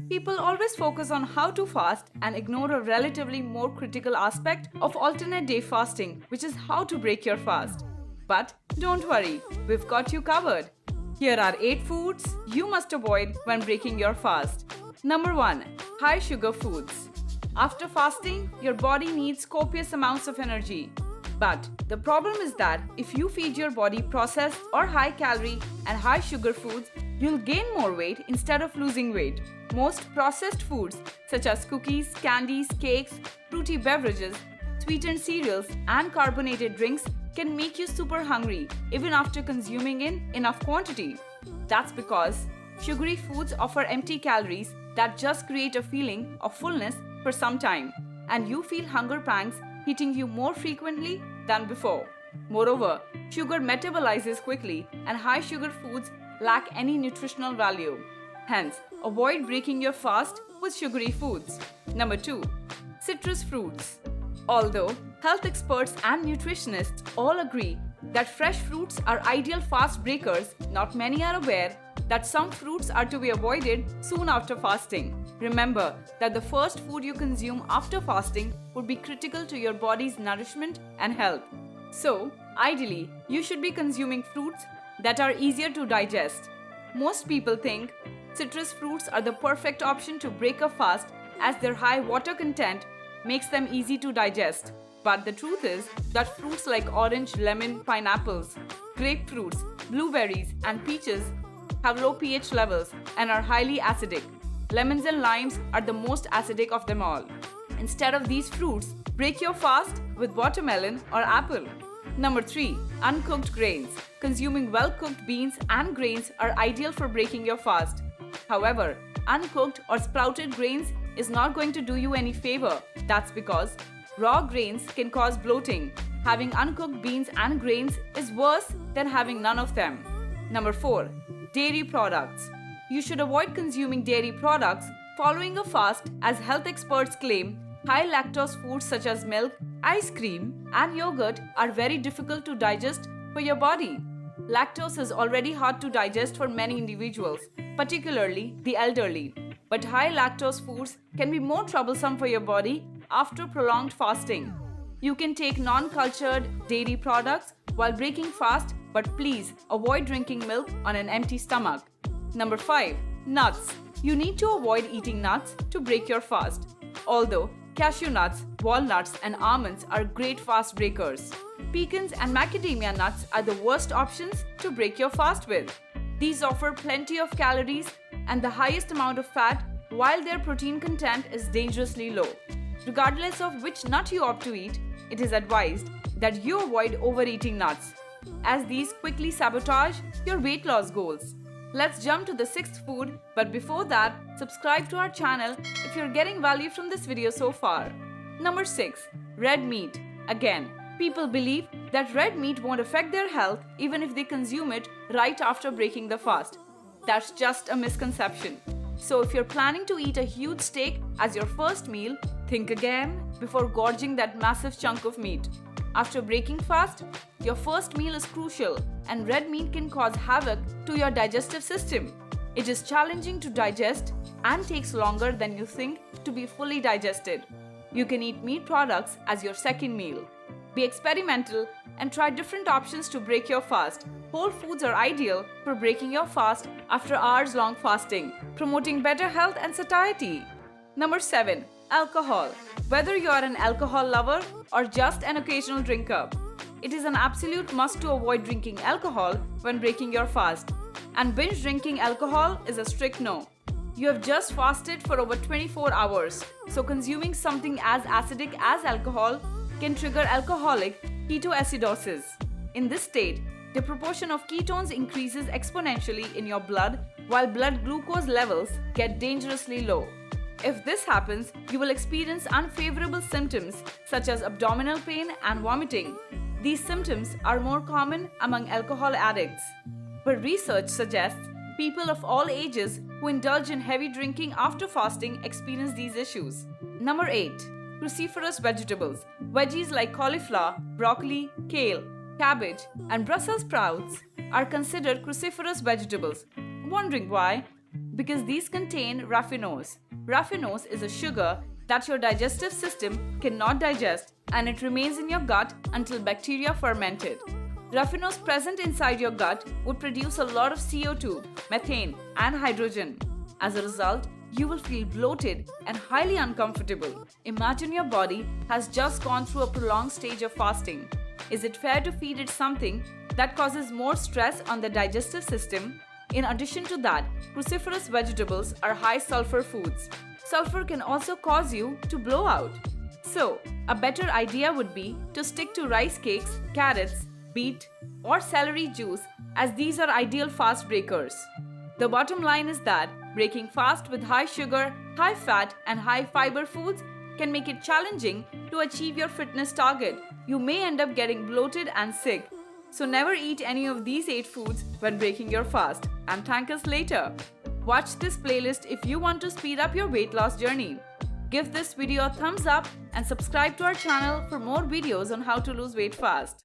People always focus on how to fast and ignore a relatively more critical aspect of alternate day fasting, which is how to break your fast. But don't worry, we've got you covered. Here are 8 foods you must avoid when breaking your fast. Number 1. High sugar foods. After fasting, your body needs copious amounts of energy. But the problem is that if you feed your body processed or high calorie and high sugar foods, you'll gain more weight instead of losing weight. Most processed foods such as cookies, candies, cakes, fruity beverages, sweetened cereals, and carbonated drinks can make you super hungry even after consuming in enough quantity. That's because sugary foods offer empty calories that just create a feeling of fullness for some time, and you feel hunger pangs hitting you more frequently than before. Moreover, sugar metabolizes quickly and high sugar foods lack any nutritional value. Hence, avoid breaking your fast with sugary foods. Number 2. Citrus fruits. Although health experts and nutritionists all agree that fresh fruits are ideal fast breakers, not many are aware that some fruits are to be avoided soon after fasting. Remember that the first food you consume after fasting would be critical to your body's nourishment and health. So, ideally, you should be consuming fruits that are easier to digest. Most people think citrus fruits are the perfect option to break a fast as their high water content makes them easy to digest. But the truth is that fruits like orange, lemon, pineapples, grapefruits, blueberries, and peaches have low pH levels and are highly acidic. Lemons and limes are the most acidic of them all. Instead of these fruits, break your fast with watermelon or apple. Number 3. Uncooked grains. Consuming well-cooked beans and grains are ideal for breaking your fast. However, uncooked or sprouted grains is not going to do you any favor. That's because raw grains can cause bloating. Having uncooked beans and grains is worse than having none of them. Number 4. Dairy products. You should avoid consuming dairy products following a fast, as health experts claim high lactose foods such as milk, ice cream, and yogurt are very difficult to digest for your body. Lactose is already hard to digest for many individuals, particularly the elderly. But high lactose foods can be more troublesome for your body after prolonged fasting. You can take non-cultured dairy products while breaking fast, but please avoid drinking milk on an empty stomach. Number 5. Nuts. You need to avoid eating nuts to break your fast. Although cashew nuts, walnuts, and almonds are great fast breakers, pecans and macadamia nuts are the worst options to break your fast with. These offer plenty of calories and the highest amount of fat, while their protein content is dangerously low. Regardless of which nut you opt to eat, it is advised that you avoid overeating nuts, as these quickly sabotage your weight loss goals. Let's jump to the 6th food, but before that, subscribe to our channel if you're getting value from this video so far. Number 6. Red meat. Again, people believe that red meat won't affect their health even if they consume it right after breaking the fast. That's just a misconception. So if you're planning to eat a huge steak as your first meal, think again before gorging that massive chunk of meat. After breaking fast, your first meal is crucial, and red meat can cause havoc to your digestive system. It is challenging to digest and takes longer than you think to be fully digested. You can eat meat products as your second meal. Be experimental and try different options to break your fast. Whole foods are ideal for breaking your fast after hours-long fasting, promoting better health and satiety. Number 7. Alcohol. Whether you are an alcohol lover or just an occasional drinker, it is an absolute must to avoid drinking alcohol when breaking your fast. And binge drinking alcohol is a strict no. You have just fasted for over 24 hours, so consuming something as acidic as alcohol can trigger alcoholic ketoacidosis. In this state, the proportion of ketones increases exponentially in your blood, while blood glucose levels get dangerously low. If this happens, you will experience unfavorable symptoms such as abdominal pain and vomiting. These symptoms are more common among alcohol addicts. But research suggests people of all ages who indulge in heavy drinking after fasting experience these issues. Number 8. Cruciferous vegetables. Veggies like cauliflower, broccoli, kale, cabbage, and Brussels sprouts are considered cruciferous vegetables. Wondering why? Because these contain raffinose. Raffinose is a sugar that your digestive system cannot digest, and it remains in your gut until bacteria ferment it. Raffinose present inside your gut would produce a lot of CO2, methane, and hydrogen. As a result, you will feel bloated and highly uncomfortable. Imagine your body has just gone through a prolonged stage of fasting. Is it fair to feed it something that causes more stress on the digestive system? In addition to that, cruciferous vegetables are high sulfur foods. Sulfur can also cause you to blow out. So, a better idea would be to stick to rice cakes, carrots, beet, or celery juice, as these are ideal fast breakers. The bottom line is that breaking fast with high sugar, high fat, and high fiber foods can make it challenging to achieve your fitness target. You may end up getting bloated and sick. So never eat any of these 8 foods when breaking your fast, and thank us later. Watch this playlist if you want to speed up your weight loss journey. Give this video a thumbs up and subscribe to our channel for more videos on how to lose weight fast.